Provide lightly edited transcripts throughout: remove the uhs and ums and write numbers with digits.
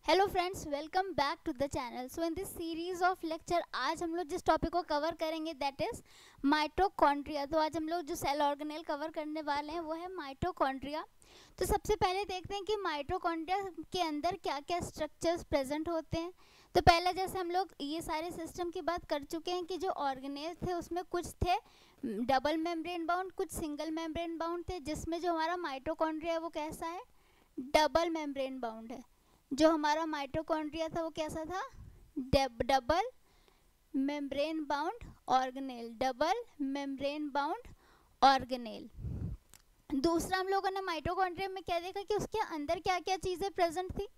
Hello friends, welcome back to the channel. So in this series of lecture आज हम लोग जिस topic को कवर करेंगे दैट इज माइटोकॉन्ड्रिया। तो आज हम लोग जो सेल ऑर्गेनेल कवर करने वाले हैं वो है माइटोकॉन्ड्रिया। तो सबसे पहले देखते हैं कि माइटोकॉन्ड्रिया के अंदर क्या क्या स्ट्रक्चर्स प्रेजेंट होते हैं। तो पहले जैसे हम लोग ये सारे सिस्टम की बात कर चुके हैं कि जो ऑर्गेनेल थे उसमें कुछ थे डबल मेम्ब्रेन बाउंड, कुछ सिंगल मेम्ब्रेन बाउंड थे, जिसमें जो हमारा माइटोकॉन्ड्रिया है वो कैसा है, डबल मेम्ब्रेन बाउंड है। जो हमारा माइटोकॉन्ड्रिया था वो कैसा था, double membrane bound organelle, double membrane bound organelle. दूसरा हम लोगों ने माइटोकॉन्ड्रिया में क्या देखा कि उसके अंदर क्या क्या चीज़ें प्रेजेंट थी।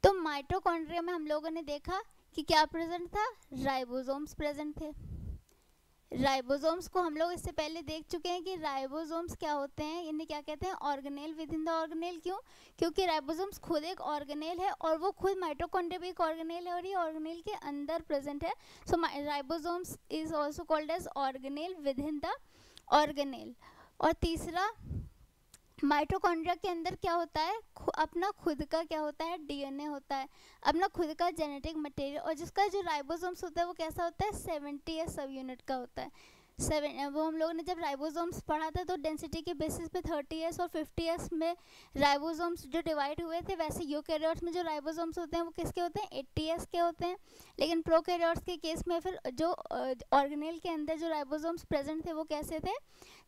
तो माइटोकॉन्ड्रिया में हम लोगों ने देखा कि क्या प्रेजेंट था, राइबोसोम्स प्रेजेंट थे। राइबोसोम्स को हम लोग इससे पहले देख चुके हैं कि राइबोसोम्स क्या होते हैं, इन्हें क्या कहते हैं, organelle within the organelle. क्यों? क्योंकि राइबोसोम्स खुद एक ऑर्गेनेल है और वो खुद माइटोकॉन्ड्रिया भी एक ऑर्गेनेल है और ये ऑर्गेनेल के अंदर प्रेजेंट है। So ribosomes is also called as organelle within the organelle. और तीसरा, माइटोकॉन्ड्रिया के अंदर क्या होता है, अपना खुद का क्या होता है, डीएनए होता है, अपना खुद का जेनेटिक मटेरियल। और जिसका जो राइबोसोम्स होता है वो कैसा होता है, 70s सब यूनिट का होता है। वो हम लोगों ने जब राइबोसोम्स पढ़ा था तो डेंसिटी के बेसिस पे 30s और 50s में राइबोसोम्स जो डिवाइड हुए थे, वैसे यूकैरियोट्स में जो राइबोसोम्स होते हैं वो किसके होते हैं, 80s के होते हैं। लेकिन प्रोकैरियोट्स के केस में फिर जो ऑर्गेनेल के अंदर जो राइबोसोम्स प्रेजेंट थे वो कैसे थे,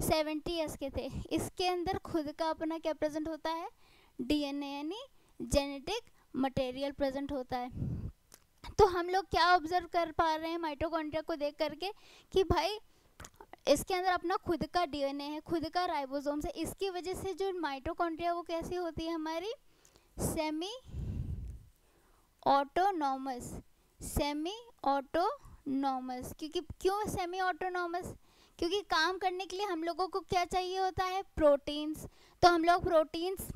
70s के थे। इसके अंदर खुद का अपना क्या प्रेजेंट होता है, डीएनए यानी जेनेटिक मटेरियल प्रेजेंट होता है। तो हम लोग क्या ऑब्जर्व कर पा रहे हैं माइटोकॉन्ड्रिया को देख करके कि भाई इसके अंदर अपना खुद का डीएनए है, खुद का राइबोसोम्स है। इसकी वजह से जो माइटोकॉन्ड्रिया वो कैसी होती है हमारी, सेमी ऑटोनॉमस, सेमी ऑटोनॉमस। क्यों सेमी ऑटोनॉमस, क्योंकि काम करने के लिए हम लोगों को क्या चाहिए होता है, प्रोटीन्स। तो हम लोग प्रोटीन्स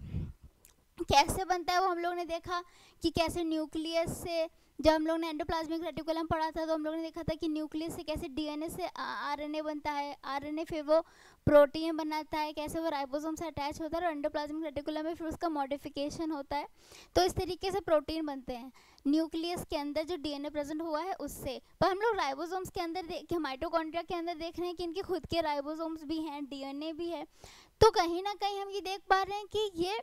कैसे बनता है वो हम लोगों ने देखा कि कैसे न्यूक्लियस से, जब हम लोग ने एंडोप्लाज्मिक रेटिकुलम पढ़ा था तो हम लोगों ने देखा था कि न्यूक्लियस से कैसे डीएनए से आरएनए बनता है, आरएनए फिर वो प्रोटीन बनाता है, कैसे वो राइबोसोम से अटैच होता है और एंडोप्लाज्मिक रेटिकुलम में फिर उसका मॉडिफिकेशन होता है। तो इस तरीके से प्रोटीन बनते हैं न्यूक्लियस के अंदर जो डीएनए प्रेजेंट हुआ है उससे। पर हम लोग राइबोसोम्स के अंदर माइटोकॉन्ड्रिया के अंदर देख रहे हैं कि इनके खुद के राइबोसोम्स भी हैं, डीएनए भी है। तो कहीं ना कहीं हम ये देख पा रहे हैं कि ये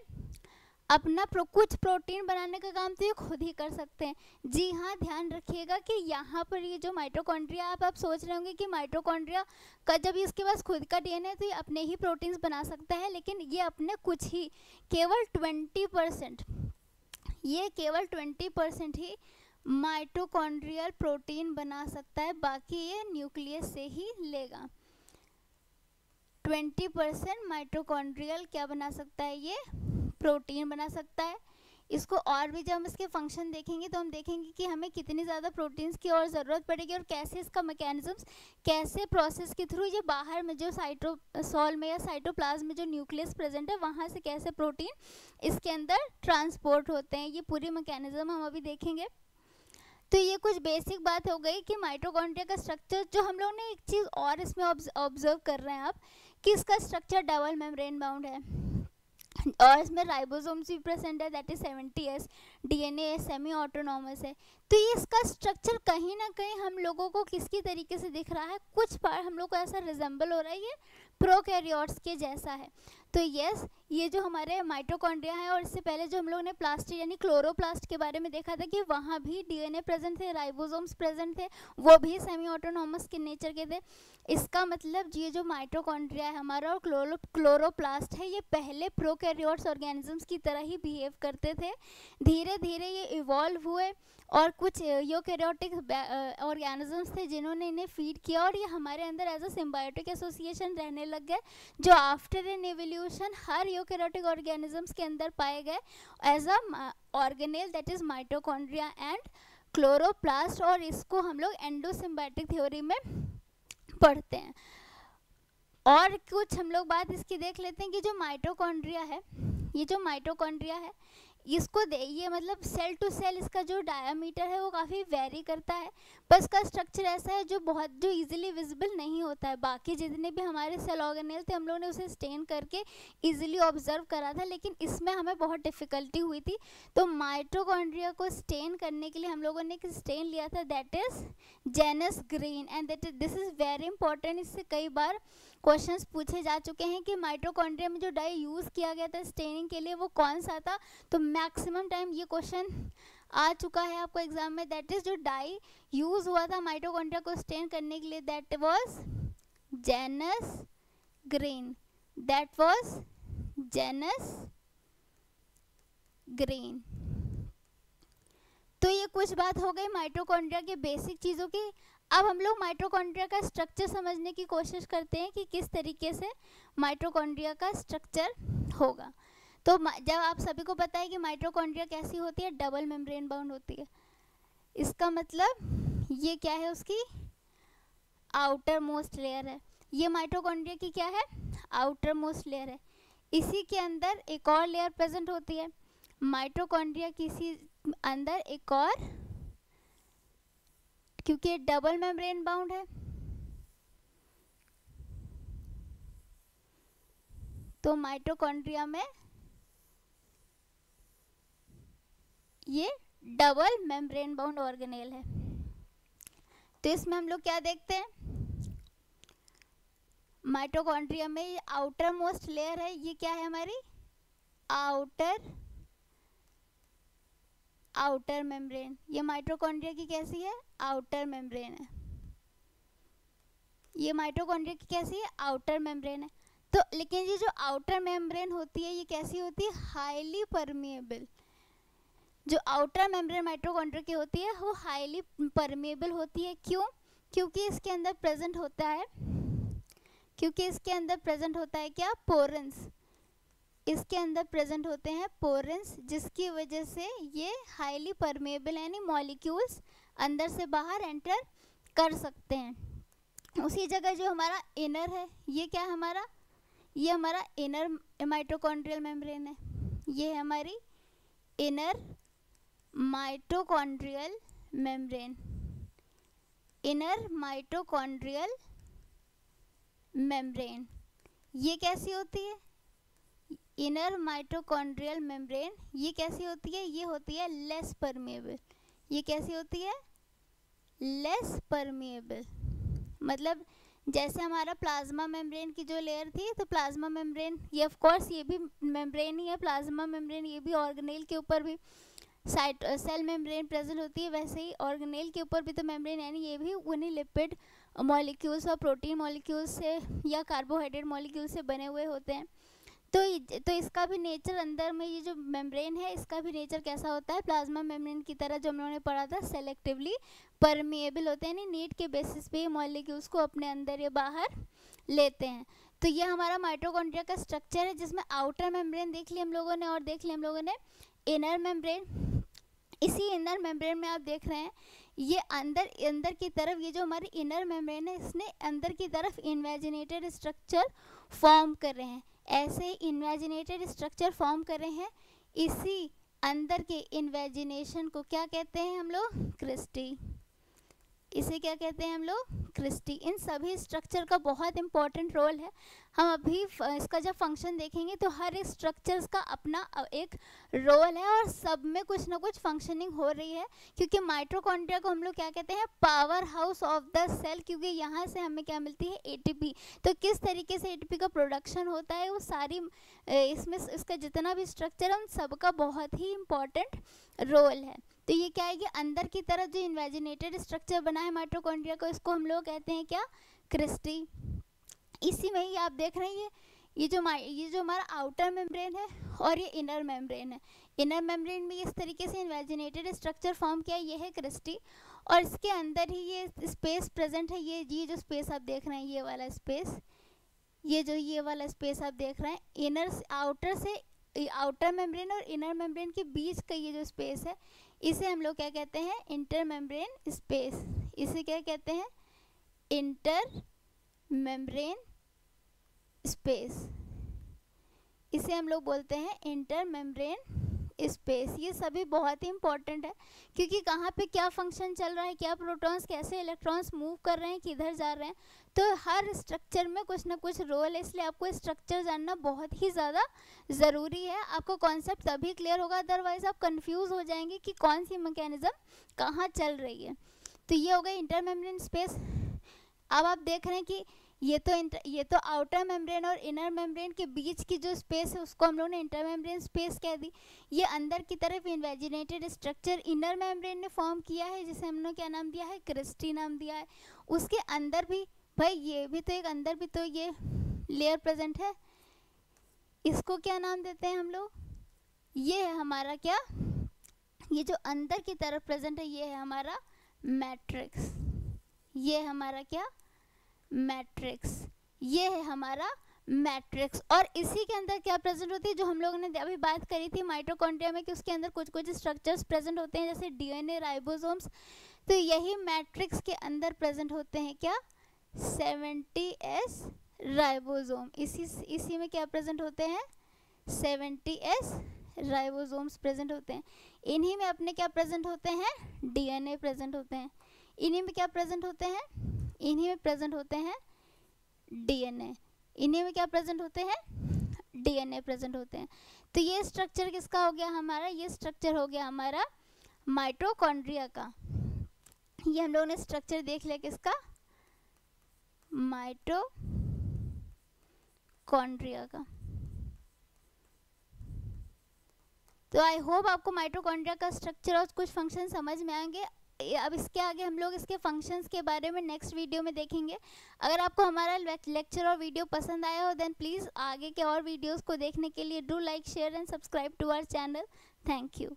अपना कुछ प्रोटीन बनाने का काम तो ये खुद ही कर सकते हैं। जी हाँ, ध्यान रखिएगा कि यहाँ पर ये जो माइटोकॉन्ड्रिया, आप सोच रहे होंगे कि माइटोकॉन्ड्रिया का जब इसके पास खुद का डीएनए है तो ये अपने ही प्रोटीन्स बना सकता है, लेकिन ये अपने कुछ ही, केवल 20%, ये केवल 20% ही माइटोकॉन्ड्रियल प्रोटीन बना सकता है, बाकी ये न्यूक्लियस से ही लेगा। 20% माइटोकॉन्ड्रियल क्या बना सकता है, ये प्रोटीन बना सकता है। इसको और भी जब हम इसके फंक्शन देखेंगे तो हम देखेंगे कि हमें कितनी ज़्यादा प्रोटीन्स की और ज़रूरत पड़ेगी और कैसे इसका मैकेनिज्म्स, कैसे प्रोसेस के थ्रू ये बाहर में जो साइटोसॉल में या साइटोप्लाज्म में जो न्यूक्लियस प्रेजेंट है वहाँ से कैसे प्रोटीन इसके अंदर ट्रांसपोर्ट होते हैं, ये पूरी मैकेनिज्म हम अभी देखेंगे। तो ये कुछ बेसिक बात हो गई कि माइटोकॉन्ड्रिया का स्ट्रक्चर। जो हम लोग ने एक चीज़ और इसमें ऑब्जर्व कर रहे हैं आप कि इसका स्ट्रक्चर डबल मेम्ब्रेन बाउंड है और इसमें राइबोसोम्स भी प्रेजेंट है, that is 70s, DNA semi autonomous है। तो ये इसका स्ट्रक्चर कहीं ना कहीं हम लोगों को किसकी तरीके से दिख रहा है, कुछ पार्ट हम लोग को ऐसा रिजेंबल हो रहा है, ये प्रोकैरियोट्स के जैसा है। तो यस, ये जो हमारे माइटोकॉन्ड्रिया है, और इससे पहले जो हम लोगों ने प्लास्ट यानी क्लोरोप्लास्ट के बारे में देखा था कि वहाँ भी डीएनए प्रेजेंट थे, राइबोसोम्स प्रेजेंट थे, वो भी सेमी ऑटोनॉमस के नेचर के थे। इसका मतलब ये जो माइटोकॉन्ड्रिया है हमारा और क्लोरोप्लास्ट है, ये पहले प्रोकैरियोट्स ऑर्गेनिजम्स की तरह ही बिहेव करते थे। धीरे धीरे ये इवॉल्व हुए और कुछ यूकैरियोटिक ऑर्गेनिजम्स थे जिन्होंने इन्हें फीड किया और ये हमारे अंदर एज अ सिम्बायोटिक एसोसिएशन रहने लग गए, जो आफ्टर एन एवोल्यूशन हर यूकैरियोटिक ऑर्गेनिजम्स के अंदर पाए गए as a organelle, that is mitochondria and chloroplast. और इसको हम लोग एंडोसिम्बायोटिक थ्योरी में पढ़ते हैं। और कुछ हम लोग बात इसकी देख लेते हैं कि जो माइटोकॉन्ड्रिया है, ये जो माइटोकॉन्ड्रिया है इसको दे ये मतलब सेल टू सेल इसका जो डायामीटर है वो काफ़ी वेरी करता है, पर इसका स्ट्रक्चर ऐसा है जो इजीली विजिबल नहीं होता है। बाकी जितने भी हमारे सेल ऑर्गेनेल थे हम लोगों ने उसे स्टेन करके इजीली ऑब्जर्व करा था, लेकिन इसमें हमें बहुत डिफ़िकल्टी हुई थी। तो माइटोकॉन्ड्रिया को स्टेन करने के लिए हम लोगों ने एक स्टेन लिया था, that is Janus green, and this is very important. इससे कई बार क्वेश्चंस पूछे जा चुके हैं कि माइटोकॉन्ड्रिया में जो डाई यूज़ किया गया था स्टेनिंग के लिए वो कौन सा था। तो मैक्सिमम टाइम ये क्वेश्चन आ चुका है आपको एग्जाम में, दैट इज जो डाई यूज़ हुआ था माइटोकॉन्ड्रिया को स्टेन करने के लिए, that was Janus green, that was Janus green. तो ये कुछ बात हो गई माइटोकॉन्ड्रिया के बेसिक चीज़ों की। अब हम लोग माइटोकॉन्ड्रिया का स्ट्रक्चर समझने की कोशिश करते हैं कि किस तरीके से माइटोकॉन्ड्रिया का स्ट्रक्चर होगा। तो जब आप सभी को पता है कि माइटोकॉन्ड्रिया कैसी होती है, डबल मेम्ब्रेन बाउंड होती है। इसका मतलब ये क्या है, उसकी आउटर मोस्ट लेयर है। ये माइटोकॉन्ड्रिया की क्या है, आउटर मोस्ट लेयर है। इसी के अंदर एक और लेयर प्रेजेंट होती है। माइटोकॉन्ड्रिया की इसी अंदर एक और, क्योंकि डबल मेम्ब्रेन बाउंड है तो माइटोकॉन्ड्रिया में ये डबल मेम्ब्रेन बाउंड ऑर्गेनेल है। तो इसमें हम लोग क्या देखते हैं, माइटोकॉन्ड्रिया में ये आउटर मोस्ट लेयर है, ये क्या है हमारी आउटर मेम्ब्रेन। ये माइटोकॉन्ड्रिया की कैसी है, आउटर मेम्ब्रेन है। ये माइटोकॉन्ड्रिया की कैसी है, आउटर मेम्ब्रेन है। तो लेकिन ये जो आउटर मेम्ब्रेन होती है ये कैसी होती है, हाईली परमिएबल। जो आउटर मेम्ब्रेन माइटोकॉन्ड्रिया की होती है वो हाईली परमिएबल होती है। क्यों, क्योंकि इसके अंदर प्रेजेंट होता है क्या, पोरेंस। इसके अंदर प्रेजेंट होते हैं पोरेंस, जिसकी वजह से ये हाईली परमेबल यानी मॉलिक्यूल्स अंदर से बाहर एंटर कर सकते हैं। उसी जगह जो हमारा इनर है, ये क्या है हमारा, ये हमारा इनर माइटोकॉन्ड्रियल मेम्ब्रेन है। ये है हमारी inner mitochondrial membrane. Inner mitochondrial membrane ये कैसी होती है, इनर माइटोकॉन्ड्रियल मेम्ब्रेन ये कैसी होती है, ये होती है लेस परमिएबल। ये कैसी होती है, लेस परमिएबल। मतलब जैसे हमारा प्लाज्मा मेम्ब्रेन की जो लेयर थी, तो प्लाज्मा मेम्ब्रेन ये ऑफ कोर्स ये भी मेम्ब्रेन ही है, प्लाज्मा मेम्ब्रेन ये भी ऑर्गेनेल के ऊपर भी सेल मेम्ब्रेन प्रेजेंट होती है, वैसे ही ऑर्गेनेल के ऊपर भी तो मेम्ब्रेन यानी ये भी उन्हीं लिपिड मॉलिक्यूल्स और प्रोटीन मॉलिक्यूल्स से या कार्बोहाइड्रेट मॉलिक्यूल से बने हुए होते हैं। तो इसका भी नेचर अंदर में ये जो मेम्ब्रेन है इसका भी नेचर कैसा होता है, प्लाज्मा मेम्ब्रेन की तरह जो हम लोगों ने पढ़ा था, सेलेक्टिवली परमिएबल होते हैं, यानी नीड के बेसिस पे ये मॉलिक्यूल्स को अपने अंदर या बाहर लेते हैं। तो ये हमारा माइटोकॉन्ड्रिया का स्ट्रक्चर है, जिसमें आउटर मेम्ब्रेन देख लिया हम लोगों ने और देख लिया हम लोगों ने इनर मेम्ब्रेन। इसी इनर मेम्ब्रेन में आप देख रहे हैं ये अंदर की तरफ ये जो हमारी इनर मेम्ब्रेन है इसने अंदर की तरफ इन्वेजिनेटेड स्ट्रक्चर फॉर्म कर रहे हैं, ऐसे इन्वेजिनेटेड स्ट्रक्चर फॉर्म कर रहे हैं। इसी अंदर के इन्वेजिनेशन को क्या कहते हैं हम लोग, क्रिस्टी। इसे क्या कहते हैं हम लोग, क्रिस्टी। इन सभी स्ट्रक्चर का बहुत इंपॉर्टेंट रोल है। हम अभी इसका जब फंक्शन देखेंगे तो हर एक स्ट्रक्चर्स का अपना एक रोल है और सब में कुछ ना कुछ फंक्शनिंग हो रही है, क्योंकि माइटोकॉन्ड्रिया को हम लोग क्या कहते हैं, power house of the cell, क्योंकि यहाँ से हमें क्या मिलती है, एटीपी। तो किस तरीके से एटीपी का प्रोडक्शन होता है वो सारी इसमें इसका जितना भी स्ट्रक्चर है उन सबका बहुत ही इम्पॉर्टेंट रोल है। तो ये क्या है कि अंदर की तरफ जो इन्वेजिनेटेड स्ट्रक्चर बना है माइटोकॉन्ड्रिया को, इसको हम लोग कहते हैं क्या, क्रिस्टी। इसी में ही आप देख रहे हैं ये जो हमारा आउटर मेम्ब्रेन है और ये इनर मेम्ब्रेन है। इनर मेम्ब्रेन में इस तरीके से इन्वेजिनेटेड स्ट्रक्चर फॉर्म किया, ये है क्रिस्टी, और इसके अंदर ही ये स्पेस प्रेजेंट है। ये जो स्पेस आप देख रहे हैं, ये वाला स्पेस, ये वाला स्पेस आप देख रहे हैं, आउटर मेम्ब्रेन और इनर मेम्ब्रेन के बीच का ये जो स्पेस है इसे हम लोग क्या कहते हैं, इंटर मेम्ब्रेन स्पेस। इसे क्या कहते हैं, इंटर मेम्ब्रेन स्पेस। इसे हम लोग बोलते हैं इंटर मेम्ब्रेन स्पेस, ये सभी बहुत ही इंपॉर्टेंट है क्योंकि कहाँ पे क्या फंक्शन चल रहा है, क्या प्रोटॉन्स कैसे इलेक्ट्रॉन्स मूव कर रहे हैं, किधर जा रहे हैं, तो हर स्ट्रक्चर में कुछ ना कुछ रोल है, इसलिए आपको स्ट्रक्चर जानना बहुत ही ज़्यादा ज़रूरी है। आपको कॉन्सेप्ट तभी क्लियर होगा, अदरवाइज आप कंफ्यूज हो जाएंगे कि कौन सी मैकेनिज्म कहाँ चल रही है। तो ये हो गई इंटरमेम्ब्रेन स्पेस। अब आप देख रहे हैं कि ये तो आउटर मेम्ब्रेन और इनर मेम्ब्रेन के बीच की जो स्पेस है उसको हम लोग ने इंटरमेम्ब्रेन स्पेस कह दी। ये अंदर की तरफ इन्वेजिनेटेड स्ट्रक्चर इनर मेम्ब्रेन ने फॉर्म किया है, जिसे हमने क्या नाम दिया है, क्रिस्टी नाम दिया है। उसके अंदर भी भाई ये भी तो एक अंदर भी तो ये लेयर प्रेजेंट है, इसको क्या नाम देते हैं हम लोग, ये है हमारा क्या, ये जो अंदर की तरफ प्रेजेंट है ये है हमारा मैट्रिक्स, ये हमारा क्या, मैट्रिक्स, ये है हमारा मैट्रिक्स। और इसी के अंदर क्या प्रेजेंट होती है, जो हम लोगों ने अभी बात करी थी माइटोकॉन्ड्रिया में कि उसके अंदर कुछ कुछ स्ट्रक्चर्स प्रेजेंट होते हैं जैसे डीएनए, राइबोसोम्स, तो यही मैट्रिक्स के अंदर प्रेजेंट होते हैं क्या, 70S राइबोसोम। इसी में क्या प्रेजेंट होते हैं, 70S राइबोसोम्स प्रेजेंट होते हैं। इन्हीं में अपने क्या प्रेजेंट होते हैं, डीएनए प्रेजेंट होते हैं। इन्हीं में क्या प्रेजेंट होते हैं, इन्हीं में प्रेजेंट होते हैं डीएनए, इन्हीं में क्या प्रेजेंट होते हैं, डीएनए प्रेजेंट होते हैं। तो ये स्ट्रक्चर किसका हो गया हमारा, ये स्ट्रक्चर हो गया हमारा माइटोकॉन्ड्रिया का। ये हम लोगों ने स्ट्रक्चर देख लिया किसका, माइटोकॉन्ड्रिया का। तो आई होप आपको माइटोकॉन्ड्रिया का स्ट्रक्चर और कुछ फंक्शन समझ में आएंगे। अब इसके आगे हम लोग इसके फंक्शंस के बारे में नेक्स्ट वीडियो में देखेंगे। अगर आपको हमारा लेक्चर और वीडियो पसंद आया हो देन प्लीज़ आगे के और वीडियोस को देखने के लिए do like, share and subscribe to our channel. Thank you.